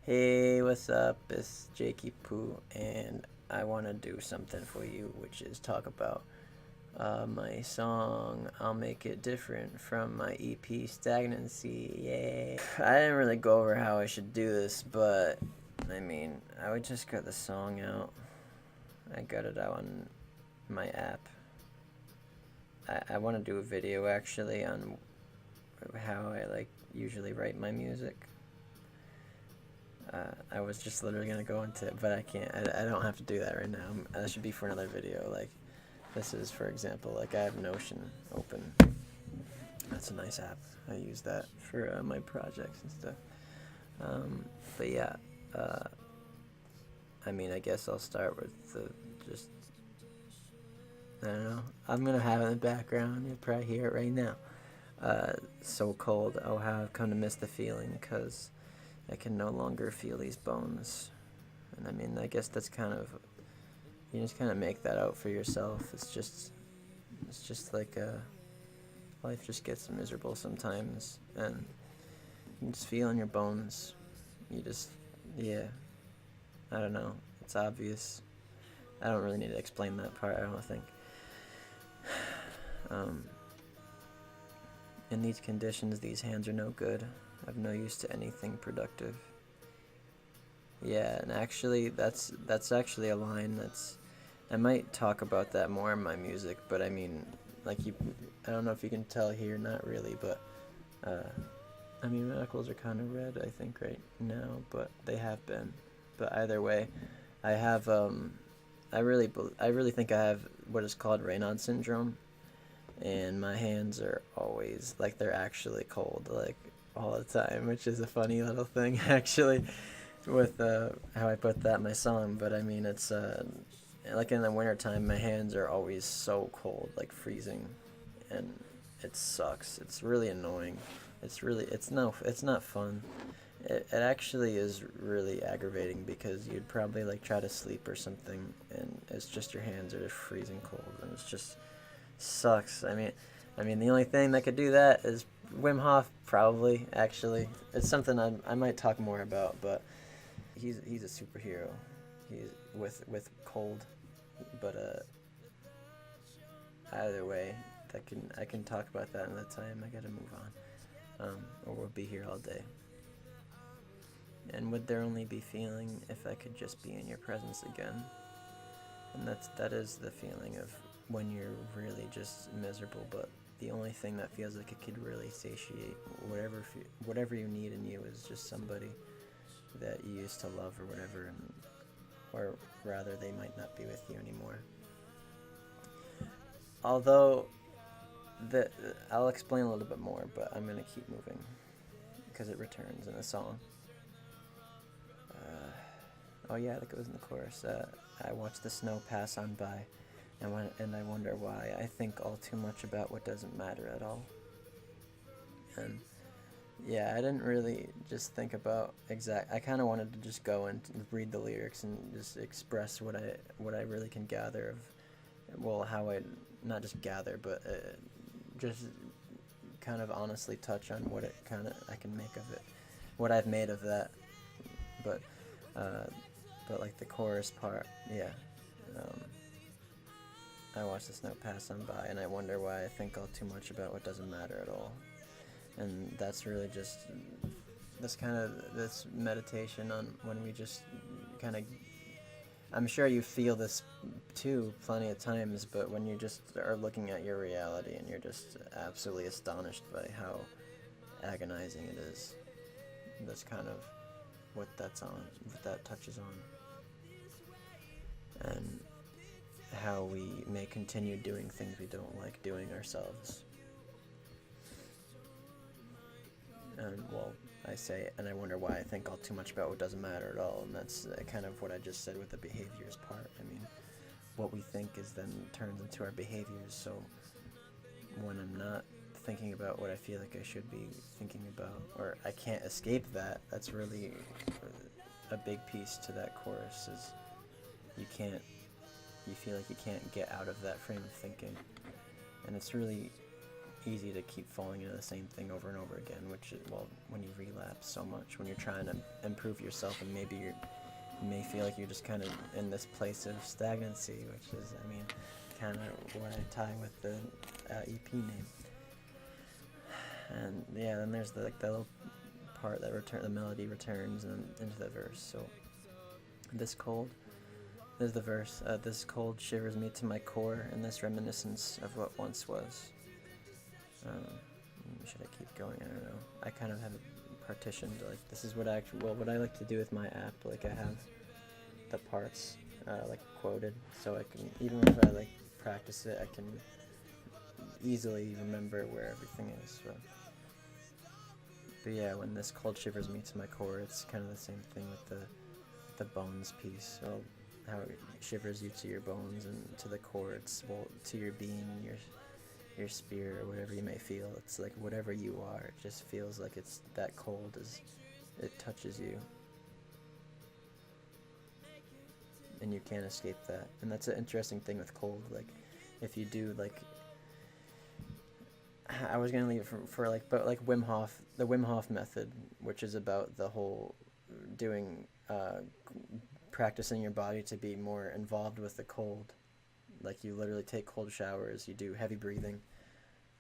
Hey, what's up? It's Jakeypoo, and I want to do something for you, which is talk about my song I'll Make It Different from my EP Stagnancy. Yay! I didn't really go over how I should do this, but I mean, I would just get the song out. I got it out on my app. I want to do a video actually on how I usually write my music. I was just literally gonna go into it, but I can't. I don't have to do that right now. That should be for another video. Like, this is, for example, I have Notion open. That's a nice app. I use that for my projects and stuff. But yeah, I mean, I guess I'll start with just, I don't know. I'm gonna have it in the background. You'll probably hear it right now. So cold. Oh, how I've come to miss the feeling, 'cause I can no longer feel these bones. And I mean, I guess that's kind of, you just kind of make that out for yourself. It's just like life just gets miserable sometimes, and you just feel in your bones. You just, yeah, I don't know. It's obvious. I don't really need to explain that part, I don't think. In these conditions, these hands are no good. I've no use to anything productive. Yeah, and actually, that's actually a line I might talk about that more in my music, but I mean, I don't know if you can tell here, not really, but, I mean, my knuckles are kind of red, I think, right now, but they have been. But either way, I have, I really think I have what is called Raynaud syndrome, and my hands are always, they're actually cold, all the time, which is a funny little thing, actually, with how I put that in my song. But I mean, it's in the wintertime, my hands are always so cold, freezing, and it sucks. It's really annoying. It's not fun. It actually is really aggravating, because you'd probably try to sleep or something, and it's just your hands are just freezing cold, and it's just sucks. I mean, the only thing that could do that is Wim Hof, probably. Actually, it's something I might talk more about, but he's a superhero. He's with cold, but either way, I can talk about that another time. I gotta move on, or we'll be here all day. And would there only be feeling if I could just be in your presence again? And that is the feeling of when you're really just miserable, but the only thing that feels like it could really satiate whatever you need in you is just somebody that you used to love or whatever, or rather, they might not be with you anymore. Although, I'll explain a little bit more, but I'm gonna keep moving because it returns in the song. Oh yeah, that goes in the chorus. I watch the snow pass on by, and I wonder why. I think all too much about what doesn't matter at all. And yeah, I didn't really just think about I kind of wanted to just go and read the lyrics and just express what I really can gather of, well, how I not just gather, but just kind of honestly touch on what I can make of it, what I've made of that. But the chorus part, yeah. I watch the snow pass on by, and I wonder why I think all too much about what doesn't matter at all. And that's really just this meditation on when we just kind of, I'm sure you feel this too plenty of times, but when you just are looking at your reality and you're just absolutely astonished by how agonizing it is. That's kind of what that touches on. And how we may continue doing things we don't like doing ourselves. And, well, I say, and I wonder why I think all too much about what doesn't matter at all, and that's kind of what I just said with the behaviors part. I mean, what we think is then turns into our behaviors, so when I'm not thinking about what I feel like I should be thinking about, or I can't escape that, that's really a big piece to that chorus, is you feel like you can't get out of that frame of thinking, and it's really easy to keep falling into the same thing over and over again, which is, well, when you relapse so much, when you're trying to improve yourself, and maybe you may feel like you're just kind of in this place of stagnancy, which is, I mean, kind of what I tie with the EP name. And yeah, then there's the, like, the little part that the melody returns and into the verse. So this cold, there's the verse. This cold shivers me to my core, and this reminiscence of what once was. Should I keep going? I don't know. I kind of have it partitioned. Like, this is what what I like to do with my app. Like, I have the parts like quoted, so I can, even if I like practice it, I can easily remember where everything is. So. But yeah, when this cold shivers me to my core, it's kind of the same thing with the bones piece. So how it shivers you to your bones, and to the core, it's, well, to your being, your spirit, or whatever you may feel. It's like whatever you are, it just feels like it's that cold as it touches you, and you can't escape that. And that's an interesting thing with cold. Like, if you do, like, I was gonna leave it for like, but like Wim Hof, the Wim Hof method, which is about the whole doing, practicing your body to be more involved with the cold. Like, you literally take cold showers, you do heavy breathing.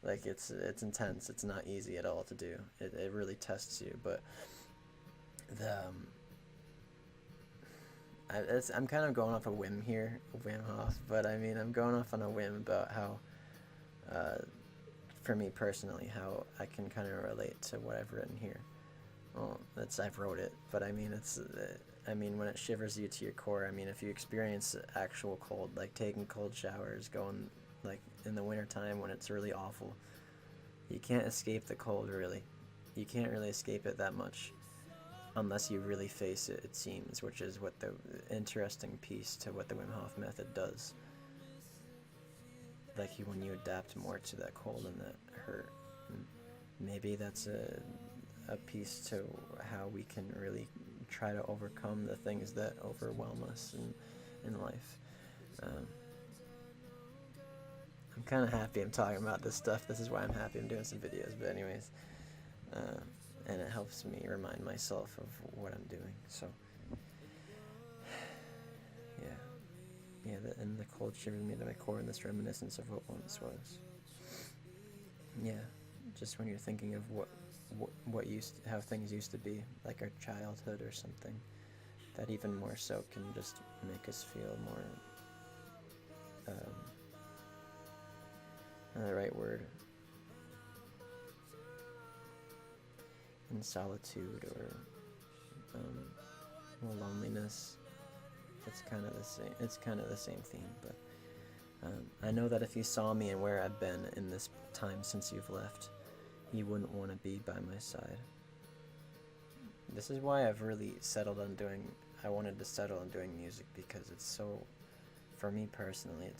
Like, it's intense. It's not easy at all to do. It really tests you. But I'm kind of going off a whim here, Wim Hof. But I mean, I'm going off on a whim about how, for me personally, how I can kind of relate to what I've written here. Well, I've wrote it, but I mean, when it shivers you to your core, I mean, if you experience actual cold, like taking cold showers, going, like, in the wintertime when it's really awful, you can't escape the cold, really. You can't really escape it that much, unless you really face it, it seems, which is what the interesting piece to what the Wim Hof method does. Like, when you adapt more to that cold and that hurt, and maybe that's a piece to how we can really try to overcome the things that overwhelm us in life. I'm kind of happy I'm talking about this stuff. This is why I'm happy I'm doing some videos. But anyways, and it helps me remind myself of what I'm doing. So yeah, and the cold shivers me to my core, and this reminiscence of what once was. Yeah, just when you're thinking of how things used to be, like our childhood or something, that even more so can just make us feel more, not the right word, in solitude, or loneliness. It's kind of the same theme. But I know that if you saw me and where I've been in this time since you've left, you wouldn't want to be by my side. This is why I've really I wanted to settle on doing music, because it's so, for me personally,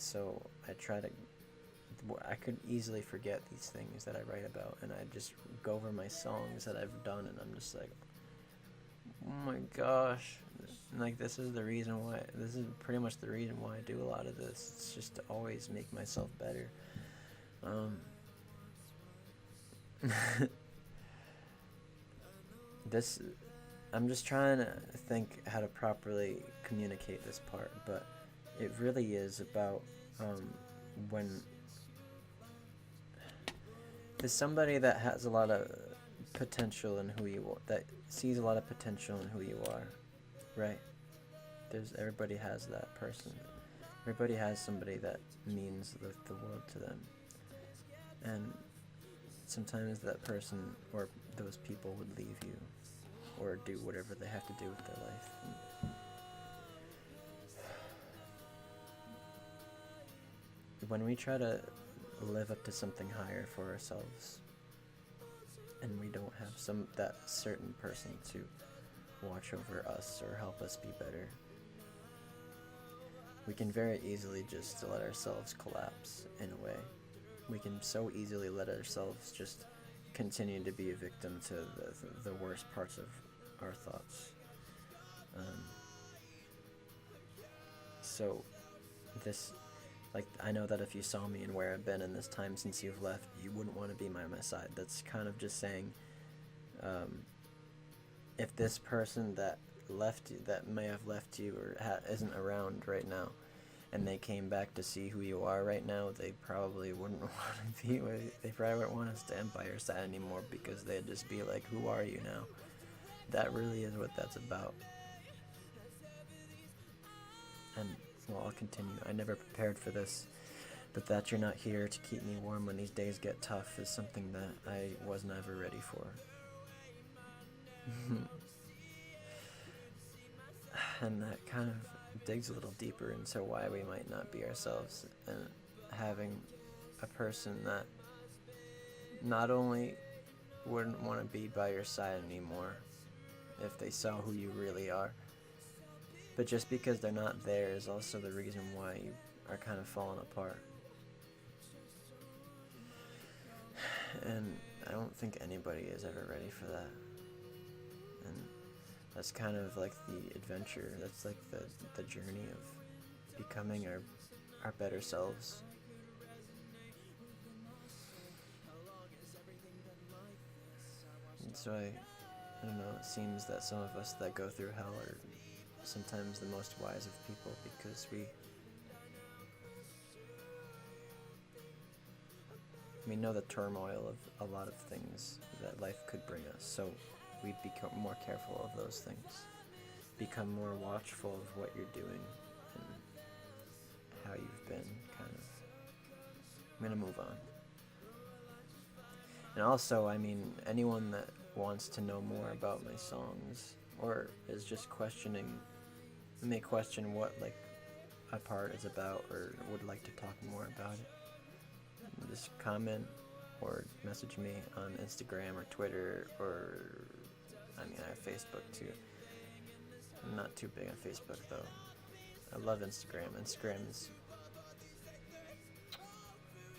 I could easily forget these things that I write about, and I just go over my songs that I've done, and I'm just like, oh my gosh, like, this is pretty much the reason why I do a lot of this. It's just to always make myself better. I'm just trying to think how to properly communicate this part, but it really is about, when there's somebody that has a lot of potential in who you are, that sees a lot of potential in who you are, right? Everybody has that person. Everybody has somebody that means the world to them. And sometimes that person or those people would leave you, or do whatever they have to do with their life. And when we try to live up to something higher for ourselves, and we don't have that certain person to watch over us or help us be better, we can very easily just let ourselves collapse in a way. We can so easily let ourselves just continue to be a victim to the worst parts of our thoughts. So Like, I know that if you saw me and where I've been in this time since you've left, you wouldn't want to be by my side. That's kind of just saying, if this person that left you, that may have left you or isn't around right now, and they came back to see who you are right now, they probably wouldn't want to be with. They probably wouldn't want to stand by your side anymore, because they'd just be like, "Who are you now?" That really is what that's about. And well, I'll continue. I never prepared for this, but that you're not here to keep me warm when these days get tough is something that I was never ready for. And that kind of digs a little deeper into why we might not be ourselves, and having a person that not only wouldn't want to be by your side anymore if they saw who you really are, but just because they're not there is also the reason why you are kind of falling apart. And I don't think anybody is ever ready for that. And that's kind of like the adventure. That's like the journey of becoming our better selves. And so I don't know, it seems that some of us that go through hell are sometimes the most wise of people, because we know the turmoil of a lot of things that life could bring us, so we become more careful of those things, become more watchful of what you're doing and how you've been, kind of. I'm gonna move on. And also, I mean, anyone that wants to know more about my songs, or is just questioning, may question what like a part is about, or would like to talk more about it, just comment or message me on Instagram or Twitter, or I mean, I have Facebook too. I'm not too big on Facebook though. I love Instagram. Instagram's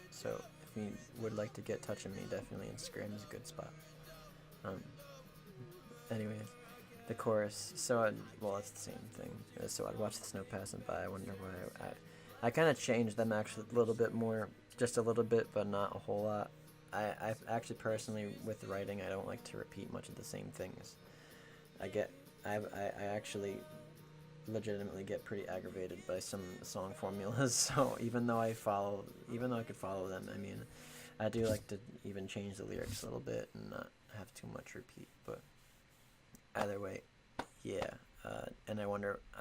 so if you would like to get in touch with me, definitely Instagram is a good spot. Anyways, the chorus. So well, it's the same thing. So I'd watch the snow passing by. I wonder why I kind of changed them actually a little bit more, just a little bit, but not a whole lot. I actually personally, with writing, I don't like to repeat much of the same things. I actually legitimately get pretty aggravated by some song formulas. So even though I could follow them, I mean, I do like to even change the lyrics a little bit and not have too much repeat. But either way, yeah. And I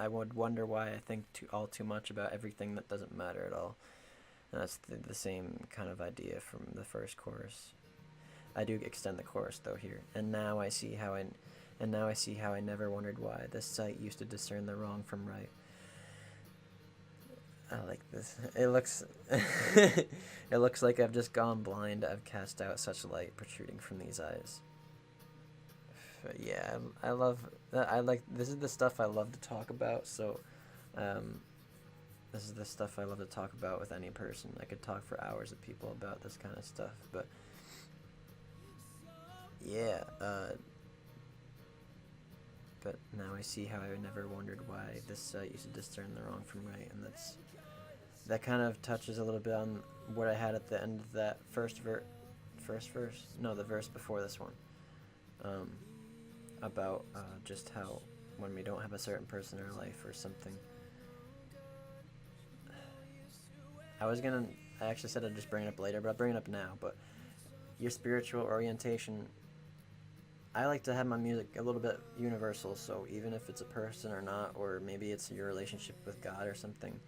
would wonder why I think too much about everything that doesn't matter at all. And that's the same kind of idea from the first chorus. I do extend the chorus though here. And now I see how I never wondered why this sight used to discern the wrong from right. I like this. It looks it looks like I've just gone blind. I've cast out such light protruding from these eyes. But yeah, I like this is the stuff I love to talk about. So this is the stuff I love to talk about with any person. I could talk for hours with people about this kind of stuff, but yeah, but now I see how I never wondered why this used to discern the wrong from right, and that kind of touches a little bit on what I had at the end of that the verse before this one, about just how when we don't have a certain person in our life or something. I actually said I'd just bring it up later, but I'll bring it up now. But your spiritual orientation, I like to have my music a little bit universal, so even if it's a person or not, or maybe it's your relationship with God or something,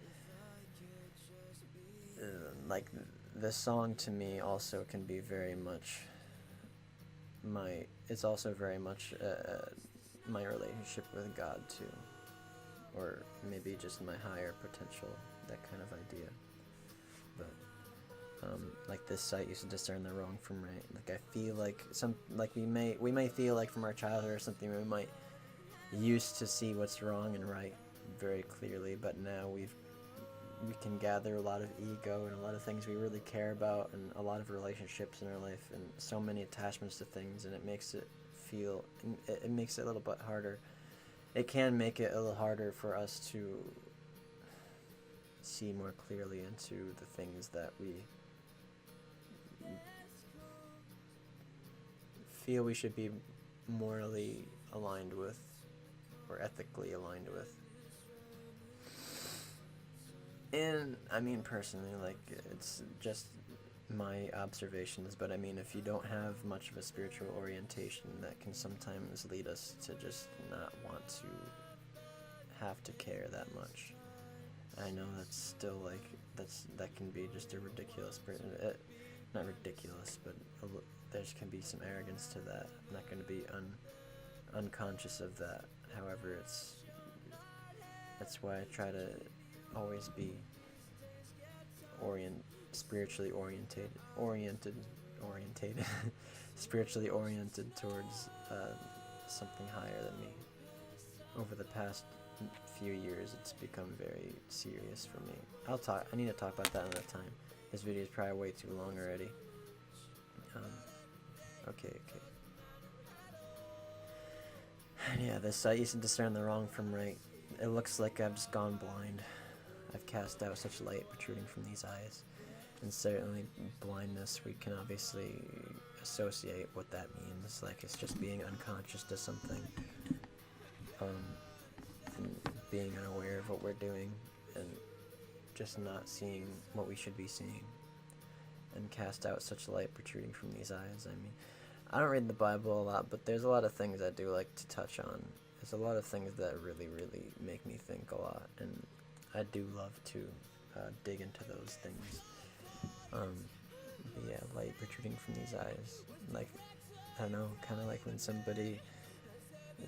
like this song to me also can be very much it's also very much my relationship with God too, or maybe just my higher potential, that kind of idea. But like this sight used to discern the wrong from right. Like I feel like we may feel like from our childhood or something, we might used to see what's wrong and right very clearly, but now we can gather a lot of ego and a lot of things we really care about, and a lot of relationships in our life, and so many attachments to things, and it makes it a little bit harder. It can make it a little harder for us to see more clearly into the things that we feel we should be morally aligned with, or ethically aligned with. And I mean, personally, like, it's just my observations, but I mean, if you don't have much of a spiritual orientation, that can sometimes lead us to just not want to have to care that much. I know that's still like, that can be just a ridiculous, not ridiculous, but there can be some arrogance to that. I'm not going to be unconscious of that. However, that's why I try to always be spiritually oriented, spiritually oriented towards something higher than me. Over the past few years, it's become very serious for me. I need to talk about that another time. This video is probably way too long already. Okay. Yeah, this sight used to discern the wrong from right. It looks like I've just gone blind. I've cast out such light protruding from these eyes. And certainly blindness, we can obviously associate what that means. Like, it's just being unconscious to something. And being unaware of what we're doing. And just not seeing what we should be seeing. And cast out such light protruding from these eyes. I mean, I don't read the Bible a lot, but there's a lot of things I do like to touch on. There's a lot of things that really, really make me think a lot, and I do love to dig into those things. But yeah, light protruding from these eyes. Like, I don't know, kind of like when somebody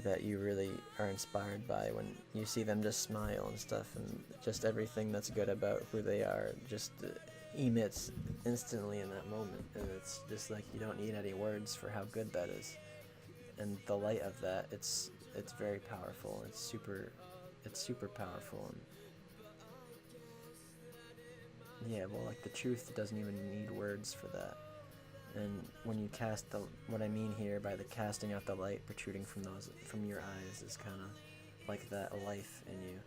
that you really are inspired by, when you see them just smile and stuff, and just everything that's good about who they are just emits instantly in that moment, and it's just like you don't need any words for how good that is. And the light of that, it's very powerful. It's super powerful. And yeah, well, like, the truth doesn't even need words for that. And when you cast what I mean here by the casting out the light protruding from your eyes is kind of like that life in you.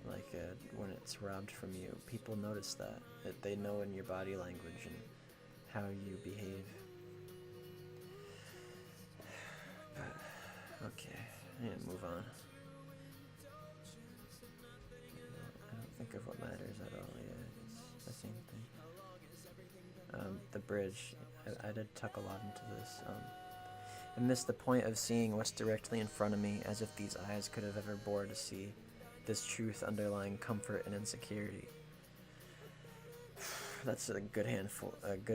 Like, when it's robbed from you, people notice that. They know in your body language and how you behave. Okay, I need to move on. I don't think of what matters at all. Yeah, it's the same thing. The bridge, I did tuck a lot into this. I missed the point of seeing what's directly in front of me, as if these eyes could have ever bored to see this truth underlying comfort and insecurity. That's a good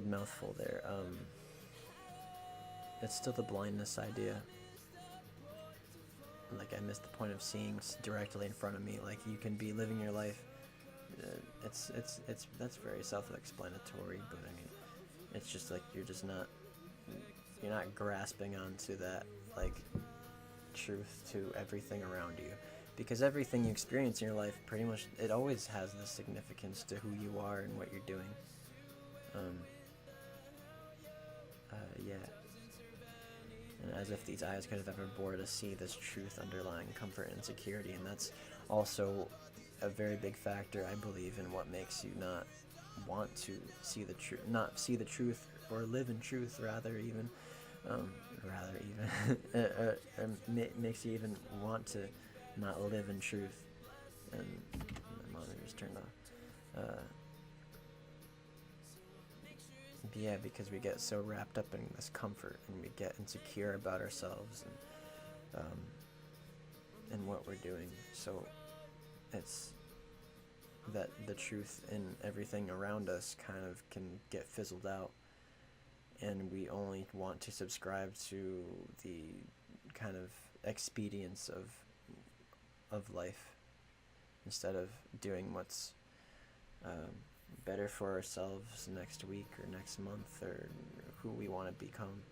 mouthful there. It's still the blindness idea. Like, I missed the point of seeing directly in front of me. Like, you can be living your life. That's very self-explanatory, but I mean, it's just like you're not grasping onto that, like, truth to everything around you. Because everything you experience in your life, pretty much, it always has the significance to who you are and what you're doing. Yeah. And as if these eyes could have ever bore to see this truth underlying comfort and security. And that's also a very big factor, I believe, in what makes you not want to see the truth, or live in truth, makes you even want to not live in truth. And my monitor's turned off. Yeah, because we get so wrapped up in this comfort, and we get insecure about ourselves and what we're doing. So it's that the truth in everything around us kind of can get fizzled out, and we only want to subscribe to the kind of expedience of life, instead of doing what's better for ourselves next week or next month, or who we want to become,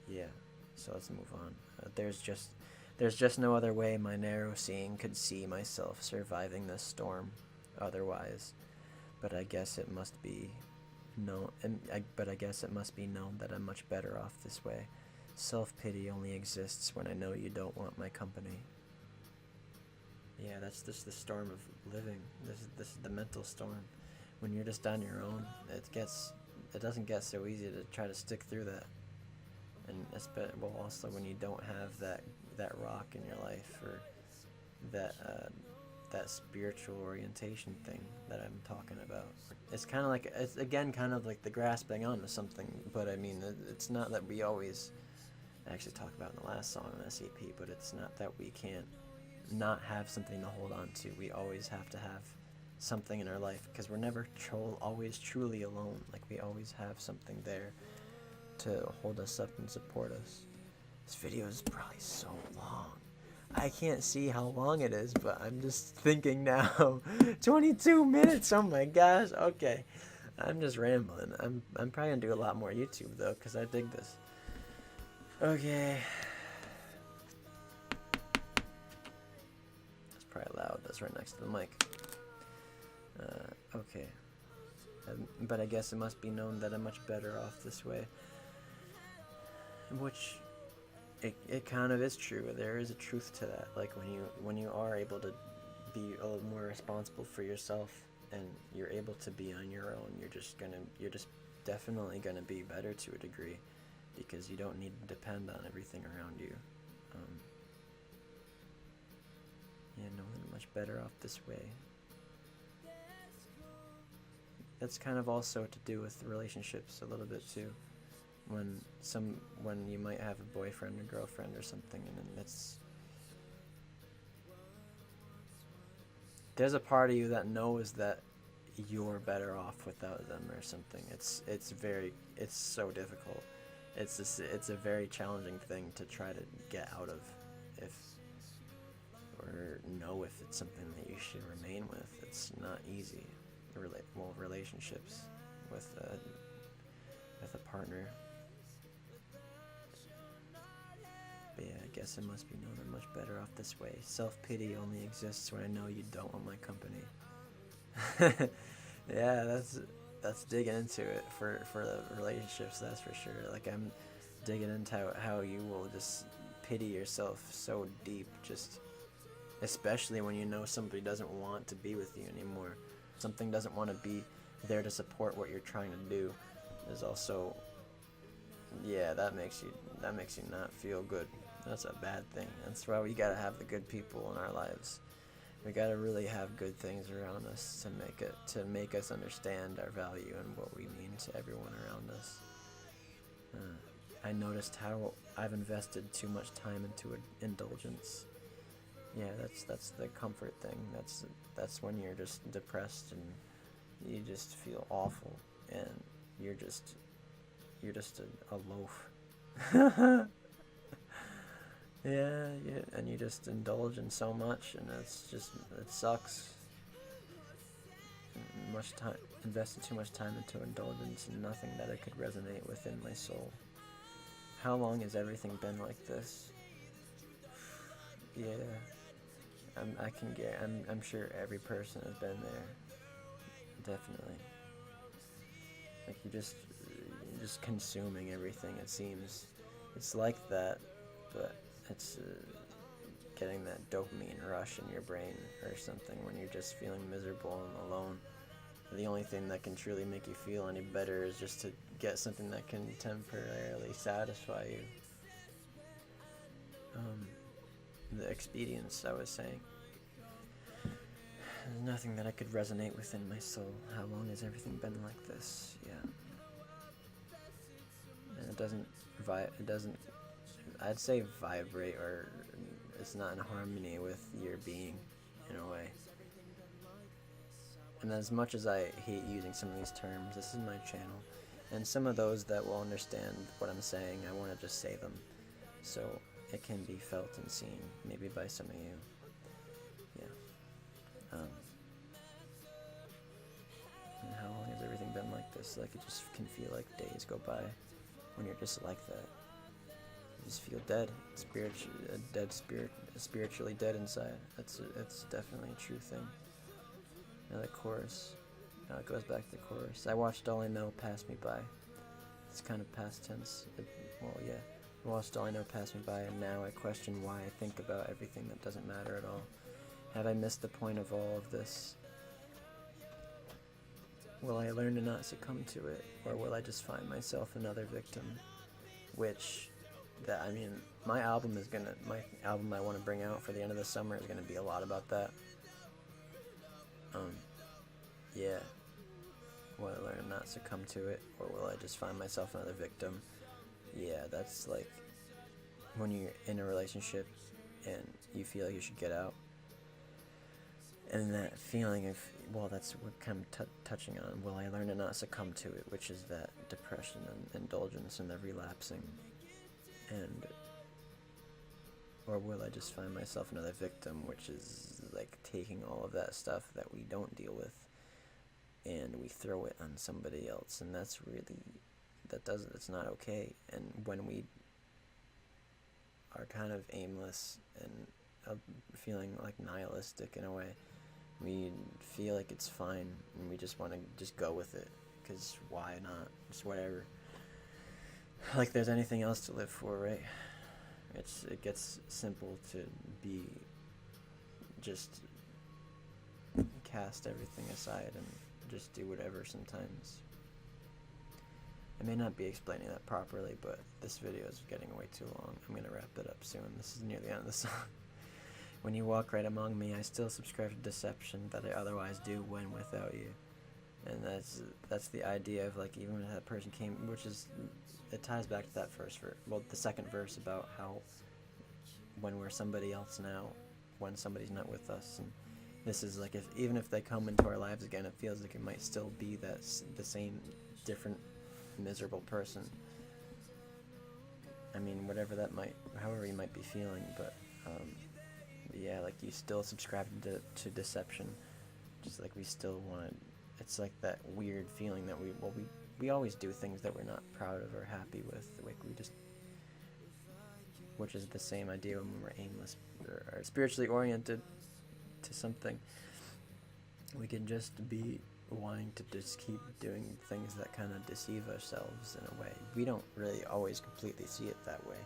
yeah. So let's move on. There's just no other way my narrow seeing could see myself surviving this storm otherwise. But I guess it must be known that I'm much better off this way. Self-pity only exists when I know you don't want my company. Yeah, that's just the storm of living. This is the mental storm. When you're just on your own, it doesn't get so easy to try to stick through that. And well, also when you don't have that rock in your life, or that spiritual orientation thing that I'm talking about. It's kind of like, it's again kind of like the grasping onto something, but I mean, it's not that we always actually talk about in the last song on SEP, but it's not that we can't not have something to hold on to. We always have to have something in our life, because we're never always truly alone. Like, we always have something there to hold us up and support us. This video is probably so long. I can't see how long it is, but I'm just thinking now. 22 minutes, oh my gosh. Okay, I'm just rambling. I'm probably gonna do a lot more YouTube though, because I dig this. Okay. That's probably loud. That's right next to the mic. Okay. But I guess it must be known that I'm much better off this way. Which, it kind of is true. There is a truth to that. Like, when you are able to be a little more responsible for yourself, and you're able to be on your own, you're just definitely gonna be better to a degree, because you don't need to depend on everything around you. Yeah, no, I'm much better off this way. That's kind of also to do with relationships a little bit too. When you might have a boyfriend or girlfriend or something, and then there's a part of you that knows that you're better off without them or something. It's so difficult. It's a very challenging thing to try to get out of, or know if it's something that you should remain with. It's not easy. Relationships with a partner. But yeah, I guess it must be known I'm much better off this way. Self-pity only exists when I know you don't want my company. Yeah, that's digging into it for the relationships, that's for sure. Like, I'm digging into how you will just pity yourself so deep, just especially when you know somebody doesn't want to be with you anymore. Something doesn't want to be there to support what you're trying to do. Is also, yeah, that makes you not feel good. That's a bad thing. That's why we gotta have the good people in our lives. We gotta really have good things around us to make us understand our value and what we mean to everyone around us. I noticed how I've invested too much time into indulgence. Yeah, that's the comfort thing. That's when you're just depressed and you just feel awful, and you're just a loaf. Yeah, and you just indulge in so much, and it sucks. Invested too much time into indulgence, and nothing that it could resonate within my soul. How long has everything been like this? Yeah. I'm sure every person has been there. Definitely. Like, you're just consuming everything, it seems. It's like that, but it's getting that dopamine rush in your brain or something when you're just feeling miserable and alone. The only thing that can truly make you feel any better is just to get something that can temporarily satisfy you. The expedience, I was saying. There's nothing that I could resonate within my soul. How long has everything been like this? Yeah. And it doesn't, I'd say vibrate, or it's not in harmony with your being, in a way. And as much as I hate using some of these terms, this is my channel. And some of those that will understand what I'm saying, I want to just say them, so it can be felt and seen, maybe by some of you. Yeah. And how long has everything been like this? Like, it just can feel like days go by when you're just like that. You just feel dead, spiritually dead inside. It's definitely a true thing. Now the chorus, it goes back to the chorus. I watched all I know pass me by. It's kind of past tense. Well, yeah. I watched all I know pass me by, and now I question why I think about everything that doesn't matter at all. Have I missed the point of all of this? Will I learn to not succumb to it, or will I just find myself another victim? Which, I mean, my album I want to bring out for the end of the summer is gonna be a lot about that. Yeah. Will I learn to not succumb to it, or will I just find myself another victim? Yeah, that's like when you're in a relationship and you feel like you should get out. And that feeling of, well, that's what I'm touching on. Will I learn to not succumb to it, which is that depression and indulgence and the relapsing. And, or will I just find myself another victim, which is like taking all of that stuff that we don't deal with and we throw it on somebody else. And that's really, it's not okay. And when we are kind of aimless and feeling like nihilistic in a way, we feel like it's fine and we just want to just go with it, because why not, just whatever, like there's anything else to live for, right? It gets simple to be just cast everything aside and just do whatever sometimes. I may not be explaining that properly, but this video is getting way too long. I'm gonna wrap it up soon. This is near the end of the song. When you walk right among me, I still subscribe to deception that I otherwise do when without you. And that's the idea of, like, even when that person came, which is, it ties back to that first verse, well, the second verse about how when we're somebody else now, when somebody's not with us, and this is like, even if they come into our lives again, it feels like it might still be the same, different, miserable person. I mean, however you might be feeling, but yeah, like, you still subscribe to deception, just like we still want. It's like that weird feeling that we always do things that we're not proud of or happy with, like which is the same idea when we're aimless or spiritually oriented to something. We can just be wanting to just keep doing things that kind of deceive ourselves in a way. We don't really always completely see it that way,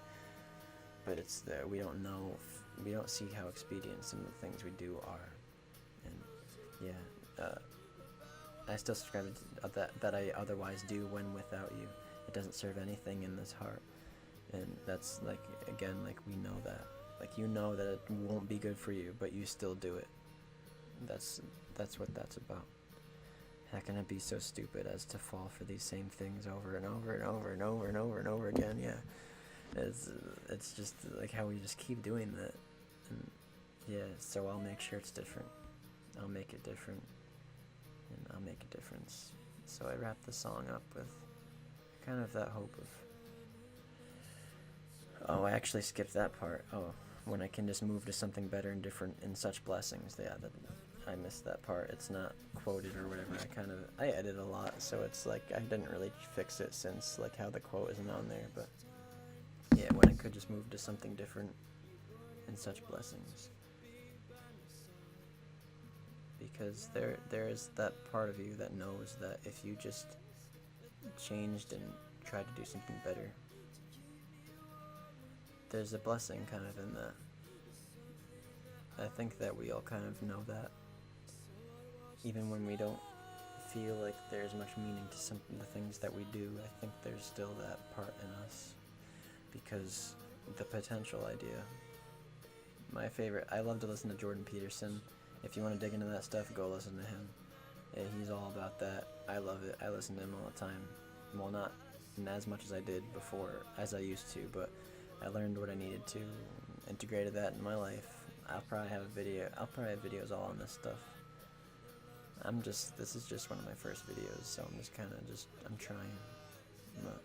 but it's there. We don't know. We don't see how expedient some of the things we do are. And yeah, I still subscribe to that I otherwise do when without you. It doesn't serve anything in this heart. And that's, like, again, like, we know that. Like, you know that it won't be good for you, but you still do it. That's what that's about. How can it be so stupid as to fall for these same things over and over and over and over and over and over again? Yeah. It's just like how we just keep doing that. And yeah, so I'll make sure it's different. I'll make it different. And I'll make a difference. So I wrap the song up with kind of that hope of, oh, I actually skipped that part. Oh, when I can just move to something better and different in such blessings. Yeah, I missed that part. It's not quoted or whatever. I edit a lot, so it's like I didn't really fix it since, like, how the quote isn't on there. But yeah, when I could just move to something different in such blessings. Because there is that part of you that knows that if you just changed and tried to do something better, there's a blessing kind of in that. I think that we all kind of know that. Even when we don't feel like there's much meaning to some of the things that we do, I think there's still that part in us. Because the potential idea. My favorite, I love to listen to Jordan Peterson. If you want to dig into that stuff, go listen to him. Yeah, he's all about that. I love it. I listen to him all the time. Well, not as much as I did before, as I used to, but I learned what I needed to, integrated that in my life. I'll probably have videos all on this stuff. This is just one of my first videos, so I'm just kind of I'm trying. But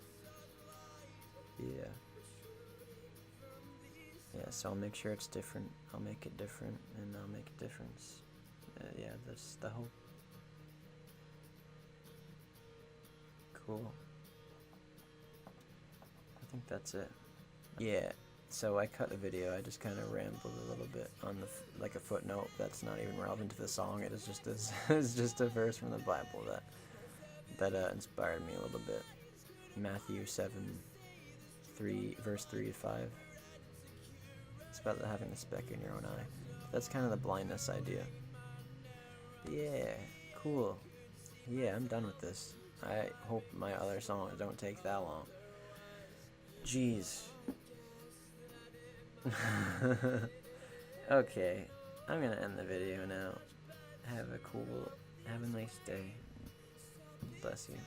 yeah. Yeah, so I'll make sure it's different. I'll make it different, and I'll make a difference. Yeah, that's the hope. Cool. I think that's it. Yeah, so I cut the video. I just kind of rambled a little bit on like a footnote that's not even relevant to the song. It is just it's just a verse from the Bible that inspired me a little bit. Matthew 7:3, verse 3 to 5. It's about having a speck in your own eye. That's kind of the blindness idea. Yeah, cool. Yeah, I'm done with this. I hope my other songs don't take that long. Jeez. Okay, I'm gonna end the video now. Have a nice day. Bless you.